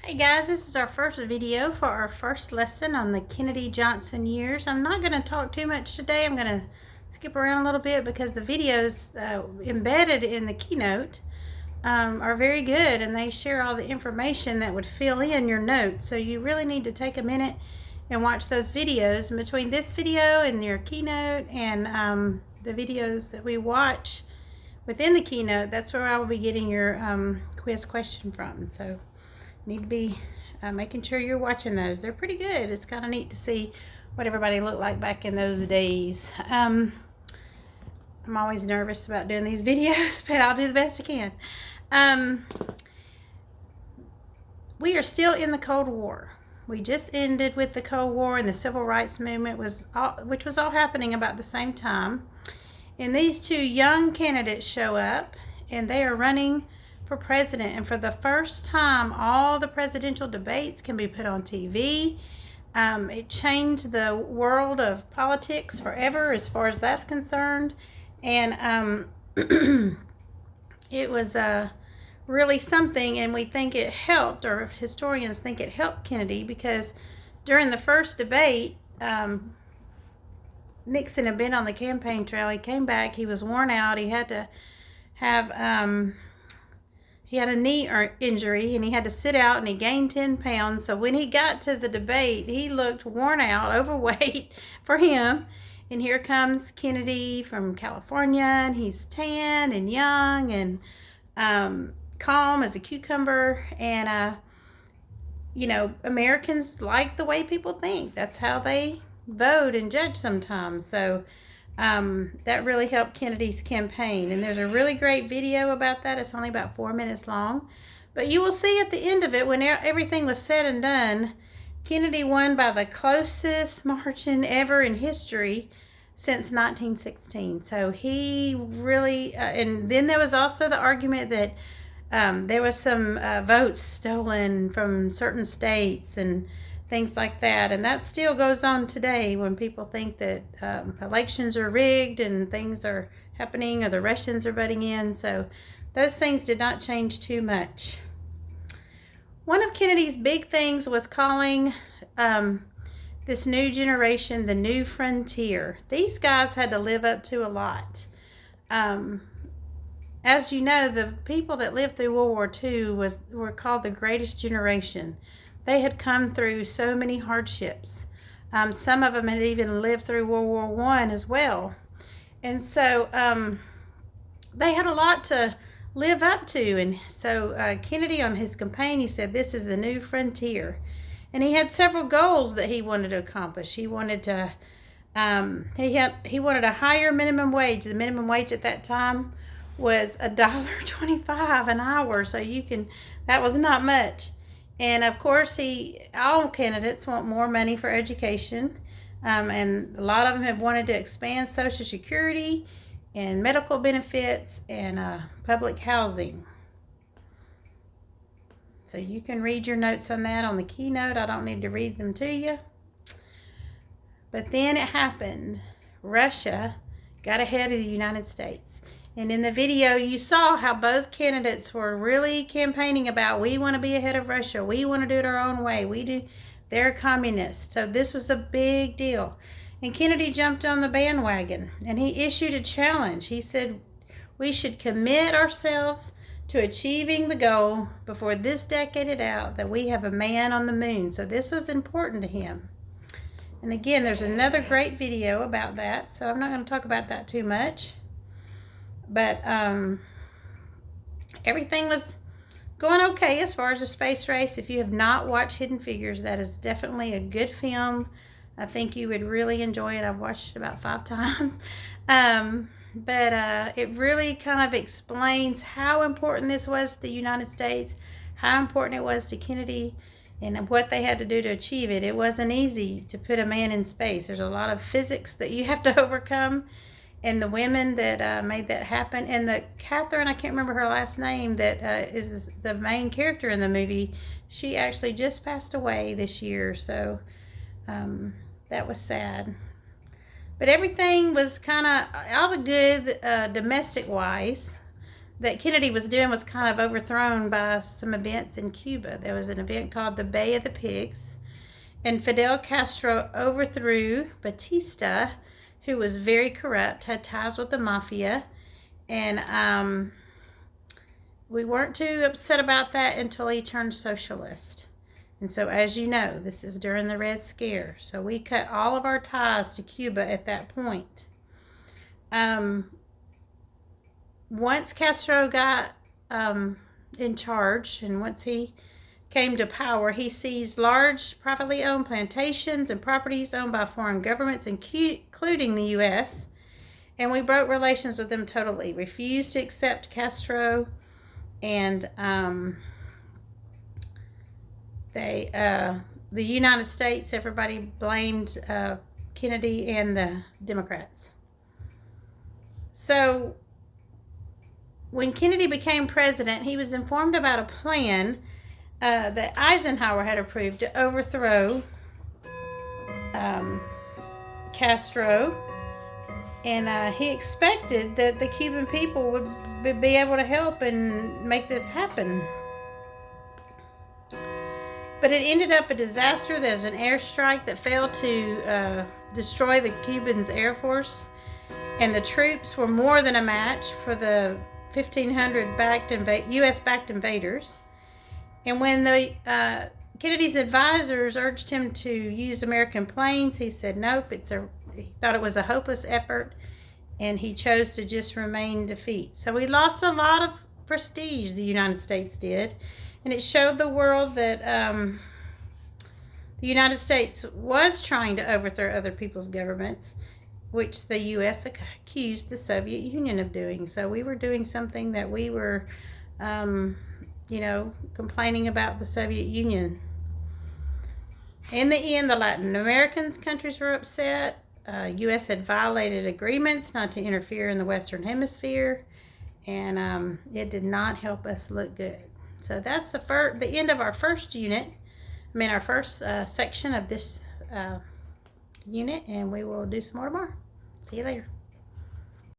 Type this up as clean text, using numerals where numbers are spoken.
Hey guys, this is our first video for our first lesson on the Kennedy Johnson years. I'm not going to talk too much today. I'm going to skip around a little bit because the videos embedded in the keynote are very good, and they share all the information that would fill in your notes. So you really need to take a minute and watch those videos. And between this video and your keynote and the videos that we watch within the keynote, that's where I will be getting your quiz question from. So need to be making sure you're watching those. They're pretty good. It's kind of neat to see what everybody looked like back in those days. I'm always nervous about doing these videos, but I'll do the best I can. We are still in the Cold War. We just ended with the Cold War, and the Civil Rights Movement which was all happening about the same time. And these two young candidates show up, and they are running for president, and for the first time all the presidential debates can be put on TV. It changed the world of politics forever as far as that's concerned, and it was really something, and we think it helped, or historians think it helped Kennedy, because during the first debate Nixon had been on the campaign trail. He came back, he was worn out, he had to have he had a knee injury, and he had to sit out, and he gained 10 pounds. So when he got to the debate, he looked worn out, overweight for him. And here comes Kennedy from California, and he's tan and young and calm as a cucumber. And, Americans like the way people think. That's how they vote and judge sometimes. So that really helped Kennedy's campaign, and there's a really great video about that. It's only about 4 minutes long, but you will see at the end of it, when everything was said and done, Kennedy won by the closest margin ever in history since 1916. So he really and then there was also the argument that there was some votes stolen from certain states and things like that, and that still goes on today when people think that elections are rigged and things are happening, or the Russians are butting in. So those things did not change too much. One of Kennedy's big things was calling this new generation the new frontier. These guys had to live up to a lot. As you know, the people that lived through World War II were called the greatest generation. They had come through so many hardships. Some of them had even lived through World War I as well. And so they had a lot to live up to. And so Kennedy, on his campaign, he said, this is a new frontier. And he had several goals that he wanted to accomplish. He wanted to, he wanted a higher minimum wage. The minimum wage at that time was $1.25 an hour. So that was not much. And of course, all candidates want more money for education, and a lot of them have wanted to expand Social Security and medical benefits and public housing. So you can read your notes on that on the keynote. I don't need to read them to you. But then it happened. Russia got ahead of the United States. And in the video, you saw how both candidates were really campaigning about, we want to be ahead of Russia. We want to do it our own way. They're communists. So this was a big deal. And Kennedy jumped on the bandwagon, and he issued a challenge. He said, we should commit ourselves to achieving the goal before this decade is out, that we have a man on the moon. So this was important to him. And again, there's another great video about that, so I'm not going to talk about that too much. But everything was going okay as far as the space race. If you have not watched Hidden Figures, that is definitely a good film. I think you would really enjoy it. I've watched it about 5 times. But it really kind of explains how important this was to the United States, how important it was to Kennedy, and what they had to do to achieve it. It wasn't easy to put a man in space. There's a lot of physics that you have to overcome. And the women that made that happen, and the Catherine, I can't remember her last name, that is the main character in the movie, she actually just passed away this year. So that was sad. But everything was kind of, all the good domestic-wise. that Kennedy was doing was kind of overthrown by some events in Cuba. There was an event called the Bay of the Pigs, and Fidel Castro overthrew Batista, who was very corrupt, had ties with the mafia, and we weren't too upset about that until he turned socialist. And so, as you know, this is during the Red Scare, so we cut all of our ties to Cuba at that point. Once Castro got in charge, and once he came to power, he seized large privately owned plantations and properties owned by foreign governments, including the U.S., and we broke relations with them totally, refused to accept Castro, and the United States, everybody blamed Kennedy and the Democrats. So when Kennedy became president, he was informed about a plan that Eisenhower had approved to overthrow Castro, and he expected that the Cuban people would be able to help and make this happen. But it ended up a disaster. There's an airstrike that failed to destroy the Cubans' air force, and the troops were more than a match for the 1,500 U.S.-backed invaders. And when the Kennedy's advisors urged him to use American planes, he said nope. He thought it was a hopeless effort, and he chose to just remain defeat. So we lost a lot of prestige, the United States did, and it showed the world that the United States was trying to overthrow other people's governments, which the U.S. accused the Soviet Union of doing. So we were doing something that we were, complaining about the Soviet Union. In the end, the Latin American countries were upset. U.S. had violated agreements not to interfere in the Western Hemisphere, and it did not help us look good. So that's the end of our first section of this unit, and we will do some more tomorrow. See you later.